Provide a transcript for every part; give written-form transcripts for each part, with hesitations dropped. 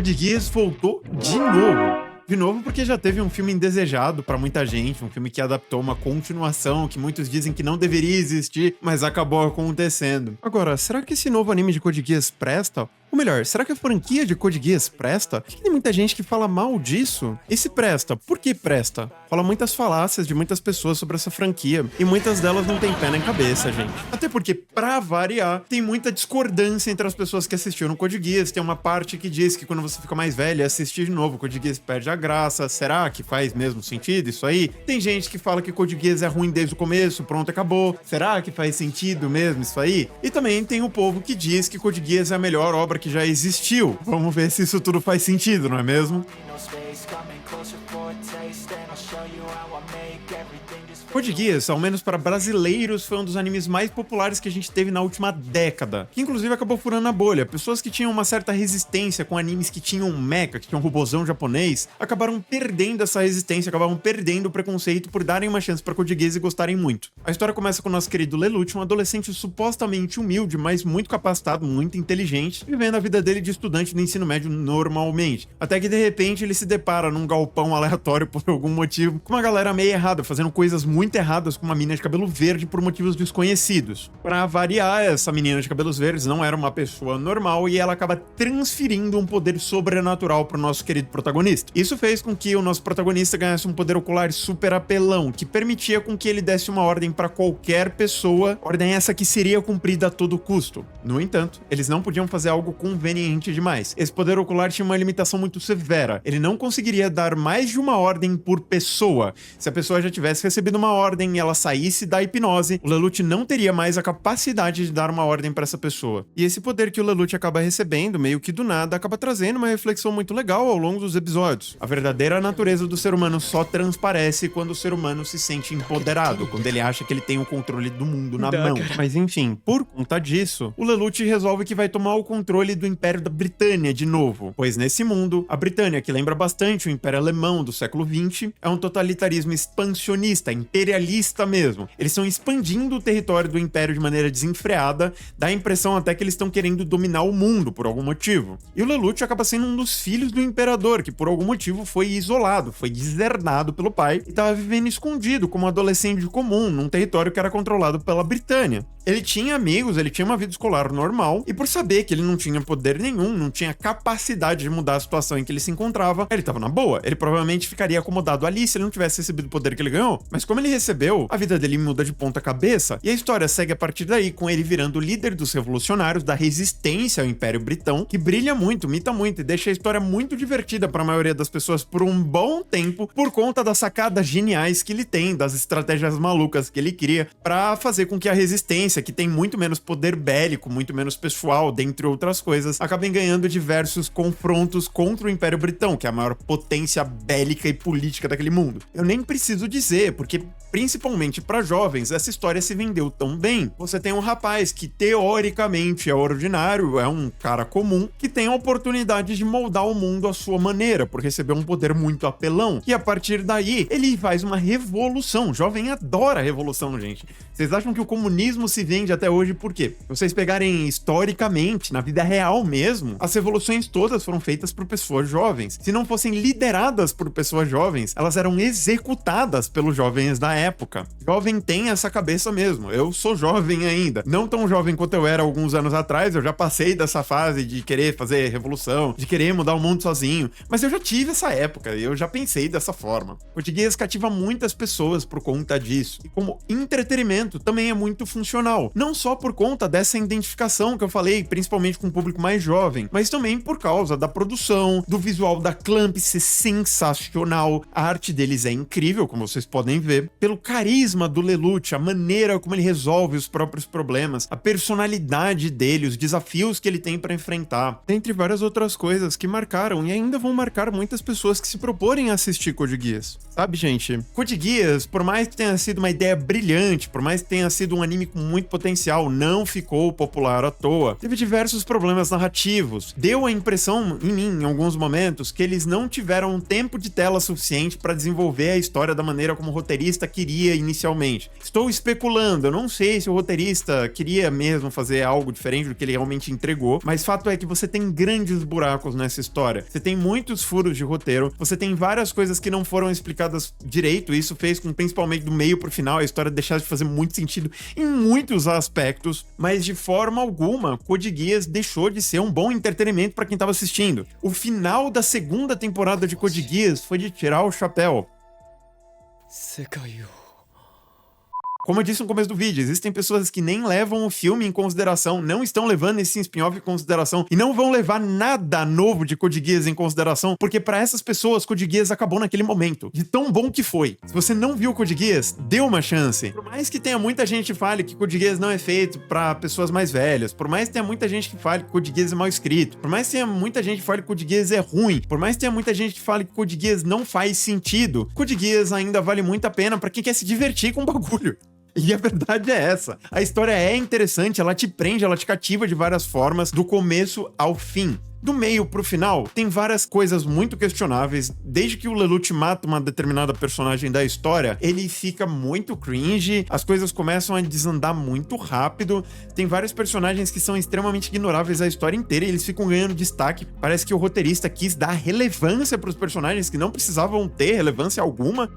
Code Geass voltou de novo. De novo porque já teve um filme indesejado pra muita gente, um filme que adaptou uma continuação que muitos dizem que não deveria existir, mas acabou acontecendo. Agora, será que esse novo anime de Code Geass presta? Ou melhor, será que a franquia de Code Geass presta? Por que tem muita gente que fala mal disso? E se presta, por que presta? Fala muitas falácias de muitas pessoas sobre essa franquia, e muitas delas não tem pé nem cabeça, gente. Até porque, pra variar, tem muita discordância entre as pessoas que assistiram Code Geass. Tem uma parte que diz que quando você fica mais velho e assistir de novo, Code Geass perde a graça. Será que faz mesmo sentido isso aí? Tem gente que fala que Code Geass é ruim desde o começo, pronto, acabou. Será que faz sentido mesmo isso aí? E também tem o povo que diz que Code Geass é a melhor obra que já existiu. Vamos ver se isso tudo faz sentido, não é mesmo? Code Geass, ao menos para brasileiros, foi um dos animes mais populares que a gente teve na última década, que inclusive acabou furando a bolha. Pessoas que tinham uma certa resistência com animes que tinham mecha, que tinham robozão japonês, acabaram perdendo essa resistência, acabaram perdendo o preconceito por darem uma chance para Code Geass e gostarem muito. A história começa com o nosso querido Lelouch, um adolescente supostamente humilde, mas muito capacitado, muito inteligente, vivendo a vida dele de estudante do ensino médio normalmente. Até que de repente ele se depara num galpão aleatório por algum motivo, com uma galera meio errada, fazendo coisas muito erradas com uma menina de cabelo verde por motivos desconhecidos. Pra variar, essa menina de cabelos verdes não era uma pessoa normal e ela acaba transferindo um poder sobrenatural pro nosso querido protagonista. Isso fez com que o nosso protagonista ganhasse um poder ocular super apelão, que permitia com que ele desse uma ordem pra qualquer pessoa, ordem essa que seria cumprida a todo custo. No entanto, eles não podiam fazer algo conveniente demais. Esse poder ocular tinha uma limitação muito severa. Ele não conseguiria dar mais de uma ordem por pessoa. Se a pessoa já tivesse recebido uma ordem e ela saísse da hipnose, o Lelouch não teria mais a capacidade de dar uma ordem pra essa pessoa. E esse poder que o Lelouch acaba recebendo, meio que do nada, acaba trazendo uma reflexão muito legal ao longo dos episódios. A verdadeira natureza do ser humano só transparece quando o ser humano se sente empoderado, quando ele acha que ele tem o controle do mundo na mão. Mas enfim, por conta disso, o Lelouch resolve que vai tomar o controle do Império da Britânia de novo, pois nesse mundo, a Britânia, que lembra bastante o Império Alemão do século XX, é um totalitarismo expansionista, imperialista mesmo. Eles estão expandindo o território do Império de maneira desenfreada, dá a impressão até que eles estão querendo dominar o mundo por algum motivo. E o Lelouch acaba sendo um dos filhos do Imperador, que por algum motivo foi isolado, foi deserdado pelo pai e estava vivendo escondido como um adolescente comum num território que era controlado pela Britânia. Ele tinha amigos, ele tinha uma vida escolar normal, e por saber que ele não tinha poder nenhum, não tinha capacidade de mudar a situação em que ele se encontrava, ele tava na boa. Ele provavelmente ficaria acomodado ali se ele não tivesse recebido o poder que ele ganhou. Mas como ele recebeu, a vida dele muda de ponta cabeça, e a história segue a partir daí, com ele virando o líder dos revolucionários da resistência ao Império Britão, que brilha muito, imita muito, e deixa a história muito divertida para a maioria das pessoas por um bom tempo, por conta das sacadas geniais que ele tem, das estratégias malucas que ele cria, para fazer com que a resistência, que tem muito menos poder bélico, muito menos pessoal, dentre outras coisas, acabem ganhando diversos confrontos contra o Império Britão, que é a maior potência bélica e política daquele mundo. Eu nem preciso dizer, porque principalmente para jovens, essa história se vendeu tão bem. Você tem um rapaz que teoricamente é ordinário, é um cara comum, que tem a oportunidade de moldar o mundo à sua maneira, por receber um poder muito apelão, e a partir daí ele faz uma revolução. Jovem adora revolução, gente. Vocês acham que o comunismo se vende até hoje por quê? Se vocês pegarem historicamente, na vida real mesmo, as revoluções todas foram feitas por pessoas jovens. Se não fossem lideradas por pessoas jovens, elas eram executadas pelos jovens da época. Jovem tem essa cabeça mesmo. Eu sou jovem ainda. Não tão jovem quanto eu era alguns anos atrás, eu já passei dessa fase de querer fazer revolução, de querer mudar o mundo sozinho, mas eu já tive essa época e eu já pensei dessa forma. Code Geass cativa muitas pessoas por conta disso. E como entretenimento também é muito funcional. Não só por conta dessa identificação que eu falei, principalmente com o público mais jovem, mas também por causa da produção, do visual da Clamp ser sensacional. A arte deles é incrível, como vocês podem ver, pelo carisma do Lelouch, a maneira como ele resolve os próprios problemas, a personalidade dele, os desafios que ele tem para enfrentar, dentre várias outras coisas que marcaram e ainda vão marcar muitas pessoas que se proporem a assistir Code Geass. Sabe, gente? Code Geass, por mais que tenha sido uma ideia brilhante, por mais que tenha sido um anime com muito potencial, não ficou popular à toa. Teve diversos problemas narrativos. Deu a impressão, em mim, em alguns momentos, que eles não tiveram tempo de tela suficiente para desenvolver a história da maneira como o roteirista quis queria inicialmente. Estou especulando, eu não sei se o roteirista queria mesmo fazer algo diferente do que ele realmente entregou, mas fato é que você tem grandes buracos nessa história. Você tem muitos furos de roteiro, você tem várias coisas que não foram explicadas direito, e isso fez com, principalmente do meio pro final, a história deixasse de fazer muito sentido em muitos aspectos, mas de forma alguma, Code Geass deixou de ser um bom entretenimento para quem tava assistindo. O final da segunda temporada de Code Geass foi de tirar o chapéu. Como eu disse no começo do vídeo, existem pessoas que nem levam o filme em consideração, não estão levando esse spin-off em consideração e não vão levar nada novo de Code Geass em consideração, porque pra essas pessoas Code Geass acabou naquele momento, de tão bom que foi. Se você não viu Code Geass, dê uma chance. Por mais que tenha muita gente que fale que Code Geass não é feito pra pessoas mais velhas, por mais que tenha muita gente que fale que Code Geass é mal escrito, por mais que tenha muita gente que fale que Code Geass é ruim, por mais que tenha muita gente que fale que Code Geass não faz sentido, Code Geass ainda vale muito a pena pra quem quer se divertir com o bagulho. E a verdade é essa. A história é interessante, ela te prende, ela te cativa de várias formas, do começo ao fim. Do meio pro final, tem várias coisas muito questionáveis. Desde que o Lelouch mata uma determinada personagem da história, ele fica muito cringe, as coisas começam a desandar muito rápido, tem vários personagens que são extremamente ignoráveis a história inteira e eles ficam ganhando destaque. Parece que o roteirista quis dar relevância pros personagens que não precisavam ter relevância alguma.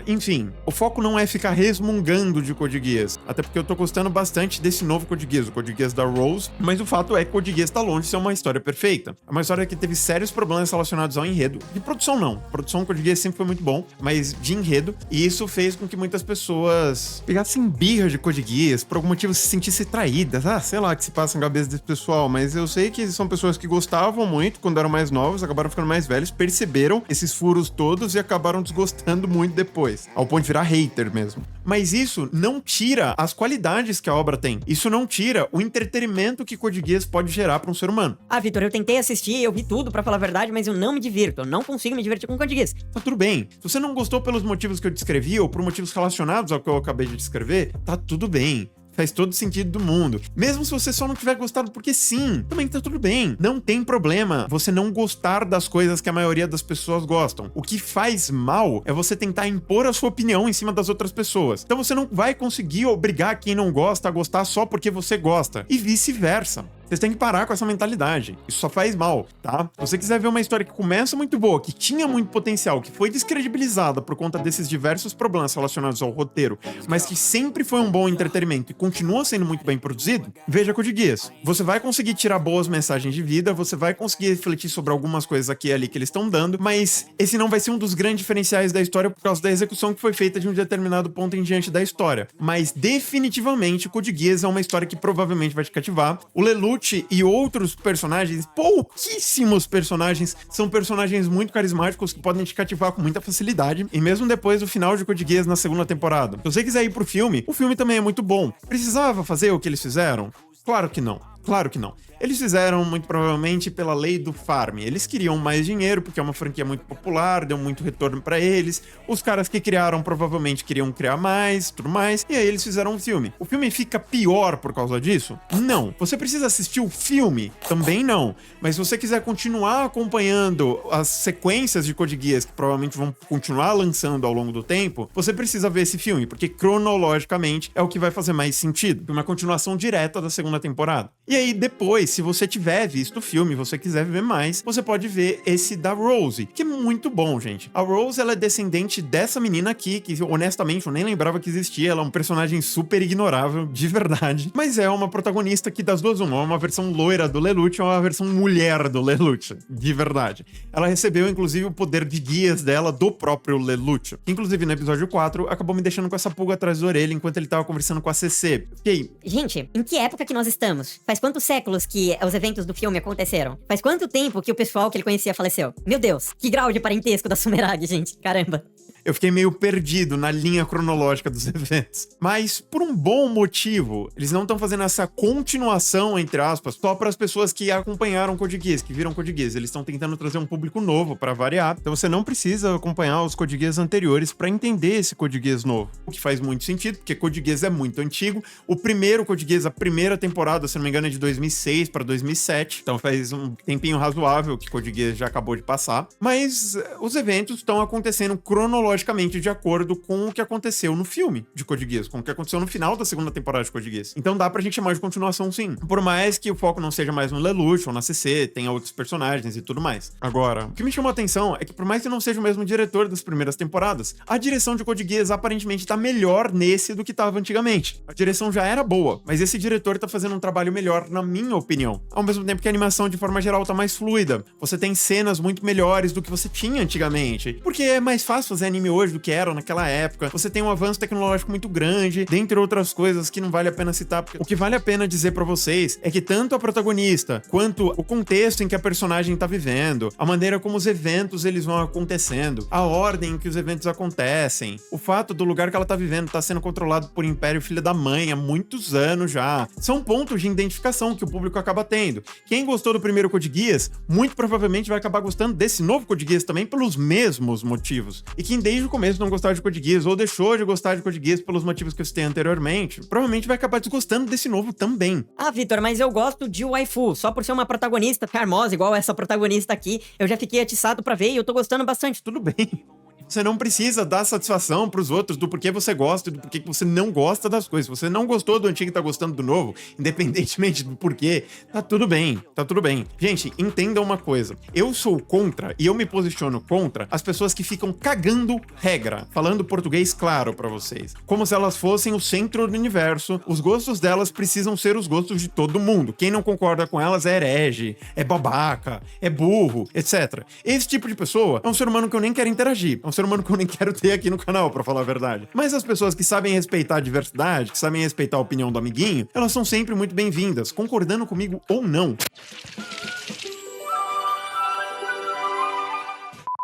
Enfim, o foco não é ficar resmungando de Code Geass, até porque eu tô gostando bastante desse novo Code Geass, o Code Geass da Rose, mas o fato é que Code Geass tá longe de ser uma história perfeita. É uma história que teve sérios problemas relacionados ao enredo. De produção, não. A produção do Code Geass sempre foi muito bom, mas de enredo. E isso fez com que muitas pessoas pegassem birra de Code Geass, por algum motivo se sentissem traídas. Sei lá o que se passa na cabeça desse pessoal, mas eu sei que são pessoas que gostavam muito quando eram mais novos, acabaram ficando mais velhos, perceberam esses furos todos e acabaram desgostando muito depois, ao ponto de virar hater mesmo. Mas isso não tira as qualidades que a obra tem. Isso não tira o entretenimento que Code Geass pode gerar para um ser humano. Vitor, eu tentei assistir, eu vi tudo, pra falar a verdade, mas eu não me divirto. Eu não consigo me divertir com Code Geass. Tá tudo bem. Se você não gostou pelos motivos que eu descrevi ou por motivos relacionados ao que eu acabei de descrever, tá tudo bem. Faz todo sentido do mundo. Mesmo se você só não tiver gostado porque sim, também tá tudo bem. Não tem problema você não gostar das coisas que a maioria das pessoas gostam. O que faz mal é você tentar impor a sua opinião em cima das outras pessoas. Então você não vai conseguir obrigar quem não gosta a gostar só porque você gosta. E vice-versa. Vocês têm que parar com essa mentalidade. Isso só faz mal, tá? Se você quiser ver uma história que começa muito boa, que tinha muito potencial, que foi descredibilizada por conta desses diversos problemas relacionados ao roteiro, mas que sempre foi um bom entretenimento e continua sendo muito bem produzido, veja Code Geass. Você vai conseguir tirar boas mensagens de vida, você vai conseguir refletir sobre algumas coisas aqui e ali que eles estão dando, mas esse não vai ser um dos grandes diferenciais da história por causa da execução que foi feita de um determinado ponto em diante da história. Mas definitivamente Code Geass é uma história que provavelmente vai te cativar. O Lelouch e outros personagens, pouquíssimos personagens, são personagens muito carismáticos que podem te cativar com muita facilidade, e mesmo depois do final de Code Geass na segunda temporada. Se você quiser ir pro filme, o filme também é muito bom. Precisava fazer o que eles fizeram? Claro que não. Claro que não. Eles fizeram, muito provavelmente, pela lei do farm. Eles queriam mais dinheiro, porque é uma franquia muito popular, deu muito retorno pra eles. Os caras que criaram, provavelmente, queriam criar mais, tudo mais. E aí eles fizeram um filme. O filme fica pior por causa disso? Não. Você precisa assistir o filme? Também não. Mas se você quiser continuar acompanhando as sequências de Code Geass, que provavelmente vão continuar lançando ao longo do tempo, você precisa ver esse filme, porque cronologicamente é o que vai fazer mais sentido. Uma continuação direta da segunda temporada. E aí, depois, se você tiver visto o filme e você quiser ver mais, você pode ver esse da Rose, que é muito bom, gente. A Rose, ela é descendente dessa menina aqui, que honestamente eu nem lembrava que existia. Ela é um personagem super ignorável, de verdade. Mas é uma protagonista que das duas uma. É uma versão loira do Lelouch ou uma versão mulher do Lelouch, de verdade. Ela recebeu, inclusive, o poder de guias dela do próprio Lelouch. Inclusive, no episódio 4, acabou me deixando com essa pulga atrás da orelha enquanto ele tava conversando com a CC. Fiquei... Gente, em que época que nós estamos? Faz quantos séculos que os eventos do filme aconteceram? Faz quanto tempo que o pessoal que ele conhecia faleceu? Meu Deus, que grau de parentesco da Sumerag, gente. Caramba. Eu fiquei meio perdido na linha cronológica dos eventos. Mas, por um bom motivo, eles não estão fazendo essa continuação, entre aspas, só para as pessoas que acompanharam Code Geass, que viram Code Geass. Eles estão tentando trazer um público novo para variar. Então você não precisa acompanhar os Code Geass anteriores para entender esse Code Geass novo. O que faz muito sentido, porque Code Geass é muito antigo. O primeiro Code Geass, a primeira temporada, se não me engano, é de 2006 para 2007. Então faz um tempinho razoável que Code Geass já acabou de passar. Mas os eventos estão acontecendo cronologicamente cronologicamente de acordo com o que aconteceu no filme de Code Geass, com o que aconteceu no final da segunda temporada de Code Geass. Então dá pra gente chamar de continuação sim. Por mais que o foco não seja mais no Lelouch ou na CC, tenha outros personagens e tudo mais. Agora, o que me chamou a atenção é que por mais que não seja o mesmo diretor das primeiras temporadas, a direção de Code Geass aparentemente tá melhor nesse do que tava antigamente. A direção já era boa, mas esse diretor tá fazendo um trabalho melhor, na minha opinião. Ao mesmo tempo que a animação de forma geral tá mais fluida. Você tem cenas muito melhores do que você tinha antigamente. Porque é mais fácil fazer anime hoje do que era naquela época. Você tem um avanço tecnológico muito grande, dentre outras coisas que não vale a pena citar. Porque o que vale a pena dizer pra vocês é que tanto a protagonista, quanto o contexto em que a personagem tá vivendo, a maneira como os eventos eles vão acontecendo, a ordem em que os eventos acontecem, o fato do lugar que ela tá vivendo tá sendo controlado por Império Filho da Mãe há muitos anos já, são pontos de identificação que o público acaba tendo. Quem gostou do primeiro Code Geass, muito provavelmente vai acabar gostando desse novo Code Geass também pelos mesmos motivos. E quem desde o começo não gostava de Code Geass ou deixou de gostar de Code Geass pelos motivos que eu citei anteriormente, provavelmente vai acabar desgostando desse novo também. Ah, Vitor, mas eu gosto de waifu, só por ser uma protagonista charmosa, igual essa protagonista aqui, eu já fiquei atiçado pra ver e eu tô gostando bastante. Tudo bem. Você não precisa dar satisfação pros outros do porquê você gosta e do porquê você não gosta das coisas. Se você não gostou do antigo e tá gostando do novo, independentemente do porquê, tá tudo bem, tá tudo bem. Gente, entendam uma coisa. Eu sou contra, e eu me posiciono contra, as pessoas que ficam cagando regra, falando português claro pra vocês. Como se elas fossem o centro do universo, os gostos delas precisam ser os gostos de todo mundo. Quem não concorda com elas é herege, é babaca, é burro, etc. Esse tipo de pessoa é um ser humano que eu nem quero interagir, é um ser humano que eu nem quero ter aqui no canal, pra falar a verdade. Mas as pessoas que sabem respeitar a diversidade, que sabem respeitar a opinião do amiguinho, elas são sempre muito bem-vindas, concordando comigo ou não.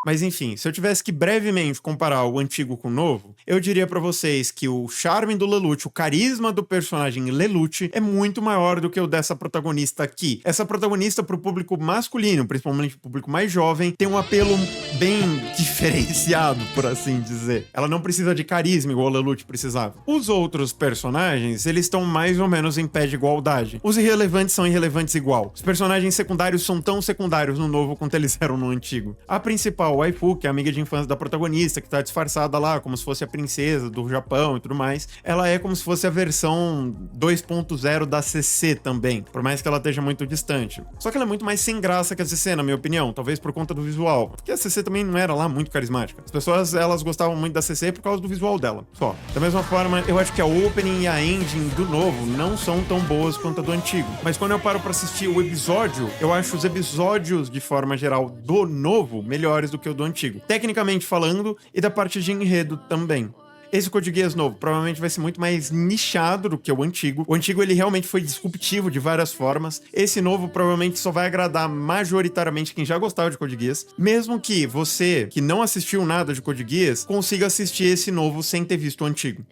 Mas enfim, se eu tivesse que brevemente comparar o antigo com o novo, eu diria pra vocês que o charme do Lelouch, o carisma do personagem Lelouch é muito maior do que o dessa protagonista aqui. Essa protagonista pro público masculino, principalmente o público mais jovem, tem um apelo bem diferenciado, por assim dizer. Ela não precisa de carisma igual o Lelouch precisava. Os outros personagens, eles estão mais ou menos em pé de igualdade. Os irrelevantes são irrelevantes igual. Os personagens secundários são tão secundários no novo quanto eles eram no antigo. A principal waifu, que é a amiga de infância da protagonista, que tá disfarçada lá como se fosse a princesa do Japão e tudo mais, ela é como se fosse a versão 2.0 da CC também, por mais que ela esteja muito distante. Só que ela é muito mais sem graça que a CC, na minha opinião, talvez por conta do visual, porque a CC também não era lá muito carismática. As pessoas, elas gostavam muito da CC por causa do visual dela, só. Da mesma forma, eu acho que a opening e a ending do novo não são tão boas quanto a do antigo, mas quando eu paro pra assistir o episódio, eu acho os episódios, de forma geral, do novo melhores do que o do antigo, tecnicamente falando, e da parte de enredo também. Esse Code Geass novo provavelmente vai ser muito mais nichado do que o antigo. O antigo, ele realmente foi disruptivo de várias formas. Esse novo provavelmente só vai agradar majoritariamente quem já gostava de Code Geass. Mesmo que você, que não assistiu nada de Code Geass, consiga assistir esse novo sem ter visto o antigo.